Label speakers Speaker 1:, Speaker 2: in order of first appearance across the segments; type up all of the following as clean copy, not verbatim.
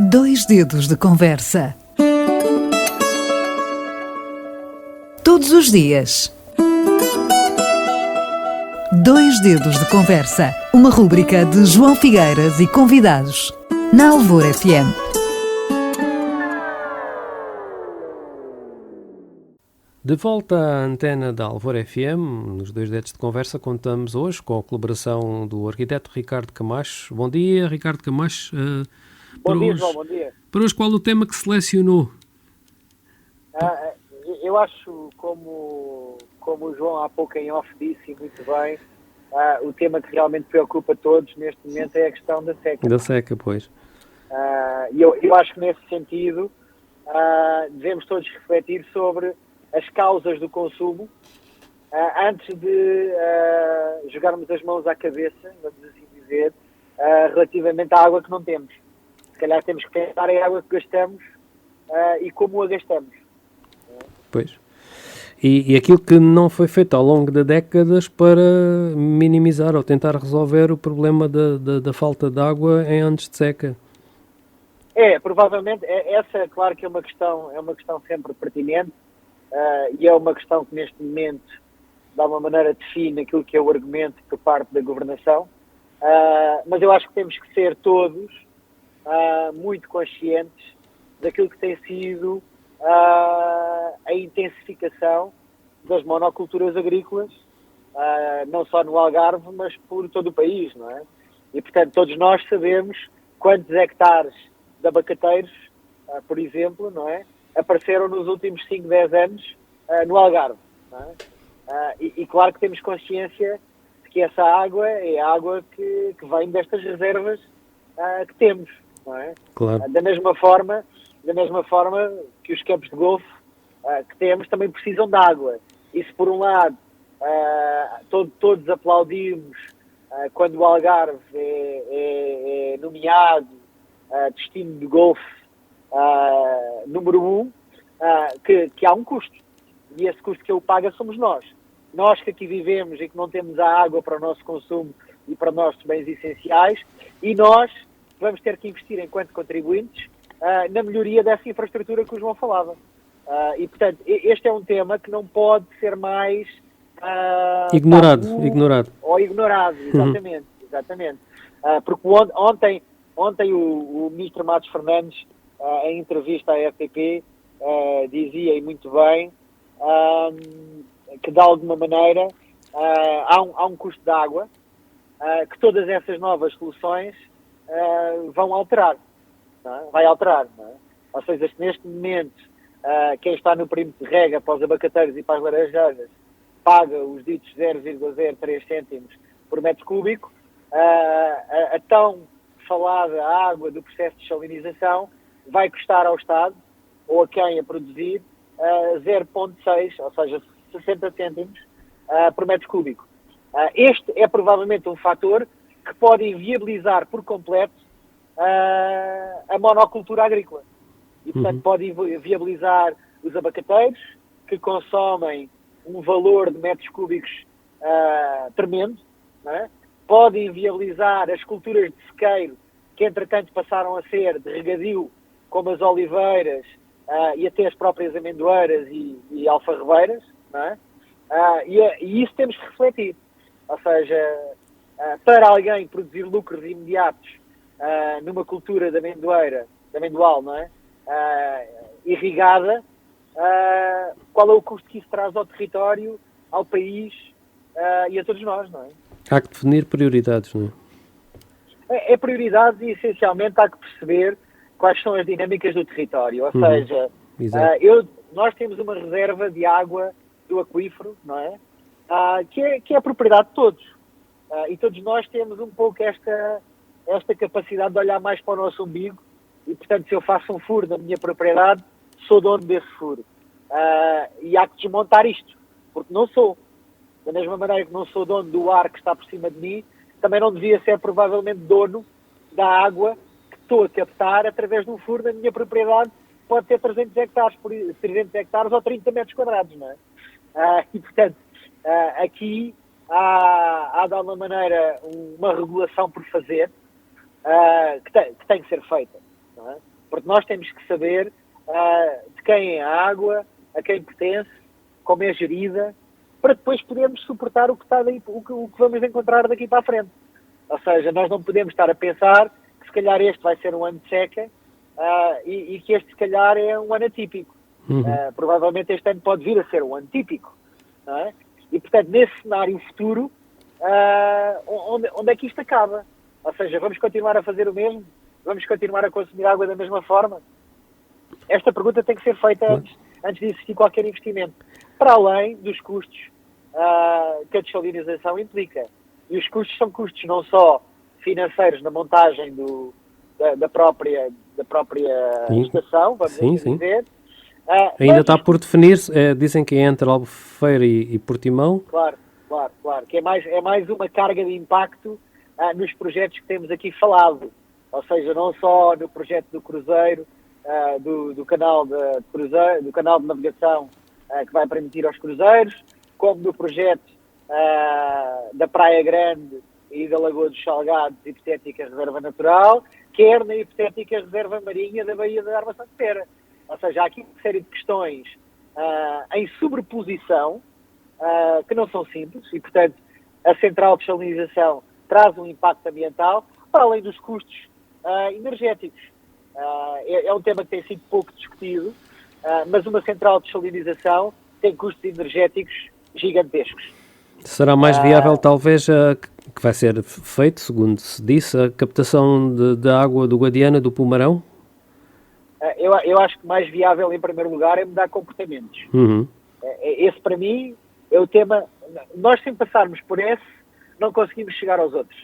Speaker 1: Dois dedos de conversa. Todos os dias. Dois dedos de conversa. Uma rúbrica de João Figueiras e convidados. Na Alvor FM.
Speaker 2: De volta à antena da Alvor FM, nos Dois Dedos de Conversa, contamos hoje com a colaboração do arquiteto Ricardo Camacho. Bom dia, Ricardo Camacho.
Speaker 3: Bom dia, João, bom dia.
Speaker 2: Para hoje, qual o tema que selecionou?
Speaker 3: Eu acho, como o João há pouco em off disse muito bem, o tema que realmente preocupa todos neste momento é a questão da seca.
Speaker 2: Da seca, pois.
Speaker 3: Eu acho que nesse sentido devemos todos refletir sobre as causas do consumo antes de jogarmos as mãos à cabeça, vamos assim dizer, relativamente à água que não temos. Se calhar temos que pensar em água que gastamos e como a gastamos.
Speaker 2: Pois. E aquilo que não foi feito ao longo de décadas para minimizar ou tentar resolver o problema da falta de água em anos de seca.
Speaker 3: Provavelmente, essa claro que é uma questão sempre pertinente e é uma questão que neste momento, de alguma maneira, define aquilo que é o argumento por parte da governação, mas eu acho que temos que ser todos muito conscientes daquilo que tem sido a intensificação das monoculturas agrícolas, não só no Algarve, mas por todo o país, não é? E, portanto, todos nós sabemos quantos hectares de abacateiros, por exemplo, não é? Apareceram nos últimos 5, 10 anos no Algarve, não é? E claro que temos consciência de que essa água é a água que vem destas reservas que temos, não é?
Speaker 2: Claro.
Speaker 3: Da mesma forma que os campos de golfe que temos também precisam de água. E se por um lado todos aplaudimos quando o Algarve é nomeado destino de golfe número 1, que há um custo. E esse custo que ele paga somos nós. Nós que aqui vivemos e que não temos a água para o nosso consumo e para os nossos bens essenciais, e nós vamos ter que investir enquanto contribuintes na melhoria dessa infraestrutura que o João falava. E, portanto, este é um tema que não pode ser mais
Speaker 2: ignorado.
Speaker 3: Ou ignorado, exatamente. Porque ontem o ministro Matos Fernandes, em entrevista à RTP, dizia, e muito bem, que de alguma maneira há um custo de água que todas essas novas soluções vão alterar. Não é? Vai alterar, não é? Ou seja, se neste momento quem está no perímetro de rega para os abacateiros e para as laranjeiras paga os ditos 0,03 cêntimos por metro cúbico, a tão falada água do processo de salinização vai custar ao Estado, ou a quem a produzir, 0,6, ou seja, 60 cêntimos por metro cúbico. Este é provavelmente um fator que pode inviabilizar por completo a monocultura agrícola. E, portanto, pode viabilizar os abacateiros, que consomem um valor de metros cúbicos tremendo, não é? Pode inviabilizar as culturas de sequeiro, que entretanto passaram a ser de regadio, como as oliveiras e até as próprias amendoeiras e alfarrobeiras, não é? E isso temos que refletir. Ou seja, para alguém produzir lucros imediatos numa cultura de amendoal, não é? Irrigada, qual é o custo que isso traz ao território, ao país e a todos nós, não é?
Speaker 2: Há que definir prioridades, não é?
Speaker 3: É prioridade e, essencialmente, há que perceber quais são as dinâmicas do território. Ou seja, nós temos uma reserva de água do aquífero, não é? Que é propriedade de todos. E todos nós temos um pouco esta capacidade de olhar mais para o nosso umbigo e, portanto, se eu faço um furo na minha propriedade, sou dono desse furo. E há que desmontar isto, porque não sou. Da mesma maneira que não sou dono do ar que está por cima de mim, também não devia ser provavelmente dono da água que estou a captar através de um furo na minha propriedade, pode ter 300 hectares ou 30 metros quadrados, não é? E, portanto, aqui há de alguma maneira uma regulação por fazer que tem que ser feita, não é? nós temos que saber de quem é a água, a quem pertence, como é gerida, para depois podermos suportar o que vamos encontrar daqui para a frente. Ou seja, nós não podemos estar a pensar que se calhar este vai ser um ano de seca e que este se calhar é um ano atípico. Provavelmente este ano pode vir a ser um ano típico. Não é? E portanto, nesse cenário futuro, onde é que isto acaba? Ou seja, vamos continuar a fazer o mesmo? Vamos continuar a consumir água da mesma forma? Esta pergunta tem que ser feita antes de existir qualquer investimento. Para além dos custos que a dessalinização implica. E os custos são custos não só financeiros na montagem da própria estação, vamos dizer.
Speaker 2: Ainda está por definir-se, dizem que é entre Albufeira e Portimão.
Speaker 3: Claro. Que é mais uma carga de impacto nos projetos que temos aqui falado. Ou seja, não só no projeto do cruzeiro, do canal de navegação que vai permitir aos cruzeiros, como do projeto da Praia Grande e da Lagoa dos Salgados, hipotética reserva natural, quer na hipotética reserva marinha da Baía da Armação de Pera. Ou seja, há aqui uma série de questões em sobreposição que não são simples e, portanto, a central de salinização traz um impacto ambiental para além dos custos energéticos. É um tema que tem sido pouco discutido, mas uma central de salinização tem custos energéticos gigantescos.
Speaker 2: Será mais viável, talvez, que vai ser feito, segundo se disse, a captação de água do Guadiana, do Pumarão?
Speaker 3: Eu acho que mais viável, em primeiro lugar, é mudar comportamentos. Esse, para mim, é o tema. Nós, sem passarmos por esse, não conseguimos chegar aos outros.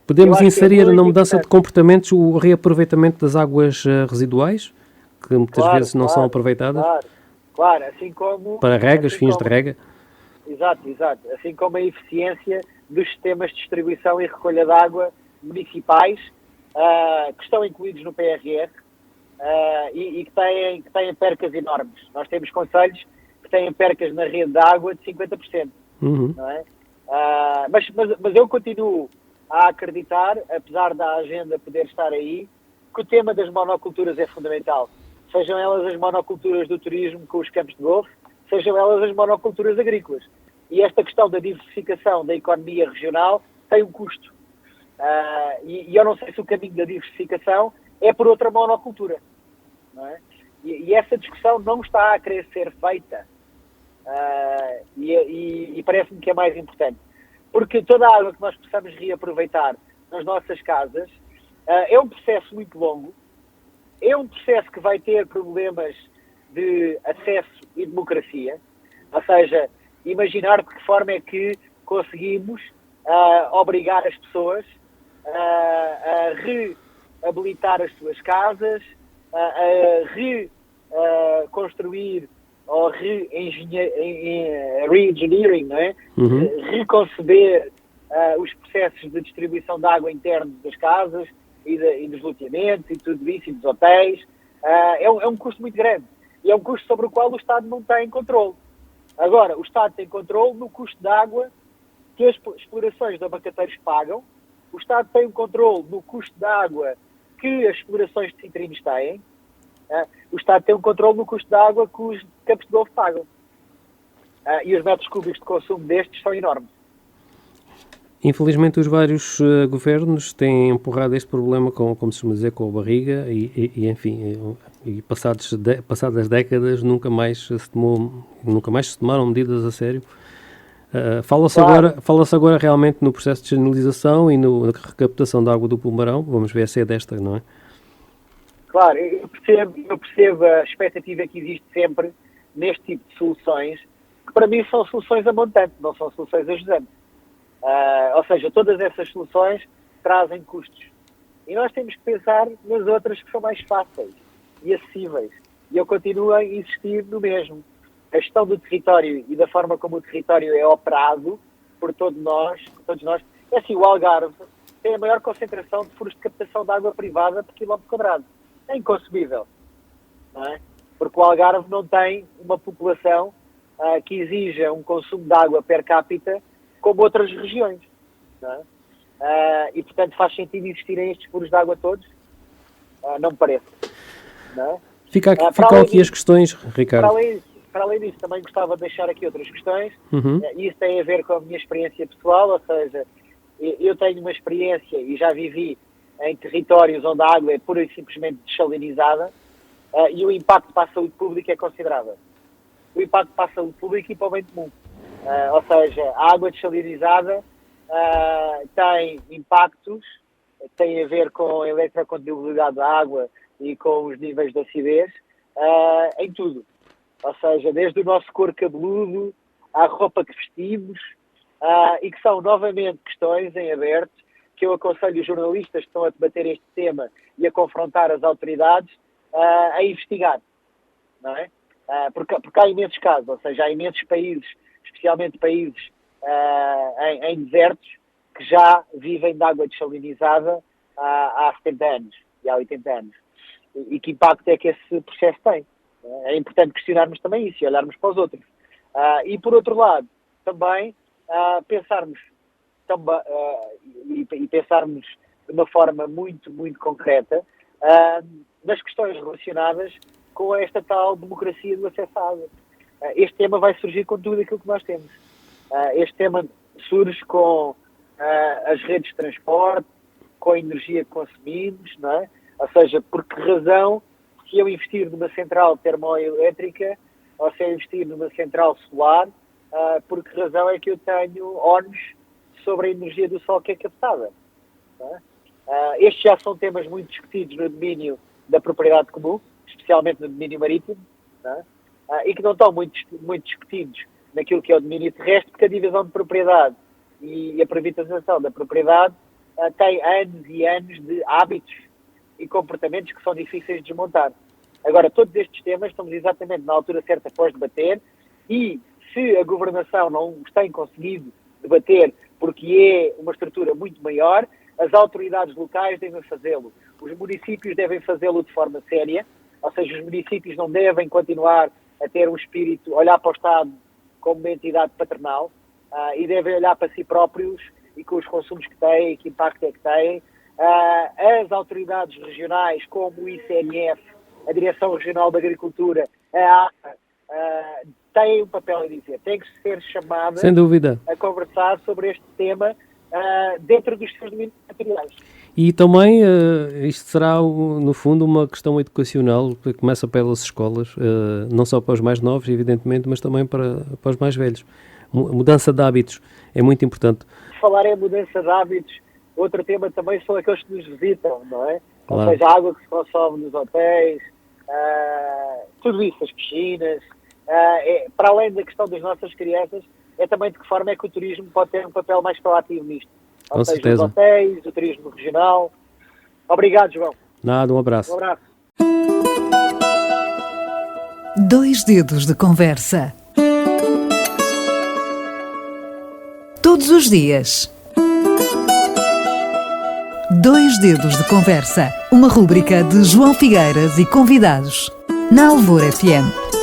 Speaker 2: Podemos inserir na mudança de comportamentos o reaproveitamento das águas residuais, que muitas vezes não são aproveitadas?
Speaker 3: Claro, assim como...
Speaker 2: Para regas, fins de rega?
Speaker 3: Exato. Assim como a eficiência dos sistemas de distribuição e recolha de água municipais, que estão incluídos no PRR, e que têm percas enormes. Nós temos concelhos que têm percas na rede de água de 50%. Não é? Mas eu continuo a acreditar, apesar da agenda poder estar aí, que o tema das monoculturas é fundamental. Sejam elas as monoculturas do turismo com os campos de golfe, sejam elas as monoculturas agrícolas. E esta questão da diversificação da economia regional tem um custo. E eu não sei se o caminho da diversificação é por outra monocultura. Não é? E essa discussão não está a querer ser feita. E parece-me que é mais importante. Porque toda a água que nós possamos reaproveitar nas nossas casas é um processo muito longo, é um processo que vai ter problemas de acesso e democracia, ou seja, imaginar de que forma é que conseguimos obrigar as pessoas a reabilitar as suas casas, a reconstruir ou re-engineering, não é? Reconceber os processos de distribuição de água internos das casas e dos loteamentos e tudo isso, e dos hotéis. É um custo muito grande. E é um custo sobre o qual o Estado não tem controle. Agora, o Estado tem controle no custo da água que as explorações de abacateiros pagam. O Estado tem um controle no custo da água que as explorações de citrinos têm. O Estado tem um controle no custo da água que os campos de golfe pagam. E os metros cúbicos de consumo destes são enormes.
Speaker 2: Infelizmente, os vários governos têm empurrado este problema, como se costuma dizer, com a barriga enfim, passadas décadas nunca mais se tomaram medidas a sério. Fala-se agora realmente no processo de channelização e na recaptação da água do Pumarão. Vamos ver se é desta, não é?
Speaker 3: Claro, eu percebo a expectativa que existe sempre neste tipo de soluções, que para mim são soluções a montante, não são soluções ajudantes. Ou seja, todas essas soluções trazem custos. E nós temos que pensar nas outras que são mais fáceis e acessíveis. E eu continuo a insistir no mesmo. A gestão do território e da forma como o território é operado por todos nós. É assim, o Algarve tem a maior concentração de furos de captação de água privada por quilómetro quadrado. É inconcebível, não é? Porque o Algarve não tem uma população que exija um consumo de água per capita como outras regiões, não é? E, portanto, faz sentido existirem estes furos de água todos? Não me parece. não é?
Speaker 2: Ficam aqui as questões, Ricardo.
Speaker 3: Para além disso, também gostava de deixar aqui outras questões.
Speaker 2: Uhum.
Speaker 3: Isso tem a ver com a minha experiência pessoal, ou seja, eu tenho uma experiência e já vivi em territórios onde a água é pura e simplesmente dessalinizada, e o impacto para a saúde pública é considerável. O impacto para a saúde pública e para o bem comum. Ou seja, a água dessalinizada tem impactos, tem a ver com a eletrocondutilidade da água e com os níveis de acidez, em tudo. Ou seja, desde o nosso couro cabeludo, à roupa que vestimos, e que são novamente questões em aberto, que eu aconselho os jornalistas que estão a debater este tema e a confrontar as autoridades a investigar, não é? Porque há imensos casos, ou seja, há imensos países, especialmente países em desertos, que já vivem de água dessalinizada há 70 anos e há 80 anos. E que impacto é que esse processo tem? É importante questionarmos também isso e olharmos para os outros. E por outro lado, também pensarmos de uma forma muito, muito concreta nas questões relacionadas com esta tal democracia do acesso à água. Este tema vai surgir com tudo aquilo que nós temos. Este tema surge com as redes de transporte, com a energia que consumimos, não é? Ou seja, por que razão, se eu investir numa central termoelétrica ou se eu investir numa central solar, por que razão é que eu tenho ónus sobre a energia do sol que é captada? Não é? Estes já são temas muito discutidos no domínio da propriedade comum, especialmente no domínio marítimo, não é? E que não estão muito discutidos naquilo que é o domínio terrestre, porque a divisão de propriedade e a privatização da propriedade tem anos e anos de hábitos e comportamentos que são difíceis de desmontar. Agora, todos estes temas estamos exatamente na altura certa para os debater, e se a governação não os tem conseguido debater porque é uma estrutura muito maior, as autoridades locais devem fazê-lo. Os municípios devem fazê-lo de forma séria, ou seja, os municípios não devem continuar a ter um espírito, olhar para o Estado como uma entidade paternal, e devem olhar para si próprios e com os consumos que têm, que impacto é que têm. As autoridades regionais, como o ICNF, a Direção Regional da Agricultura, a AFA, têm um papel a dizer. Têm que ser chamadas,
Speaker 2: sem dúvida,
Speaker 3: a conversar sobre este tema dentro dos seus domínios materiais.
Speaker 2: E também isto será, no fundo, uma questão educacional que começa pelas escolas, não só para os mais novos, evidentemente, mas também para os mais velhos. Mudança de hábitos é muito importante.
Speaker 3: Falar em mudança de hábitos, outro tema também são aqueles que nos visitam, não é?
Speaker 2: Claro.
Speaker 3: Ou seja, a água que se consome nos hotéis, tudo isso, as piscinas. Para além da questão das nossas crianças, é também de que forma é que o turismo pode ter um papel mais proativo nisto.
Speaker 2: Com
Speaker 3: ou seja,
Speaker 2: certeza.
Speaker 3: Os hotéis, o turismo regional. Obrigado, João.
Speaker 2: Nada, um abraço.
Speaker 3: Um abraço.
Speaker 1: 2 dedos de conversa. Todos os dias. 2 dedos de conversa. Uma rúbrica de João Figueiras e convidados. Na Alvor FM.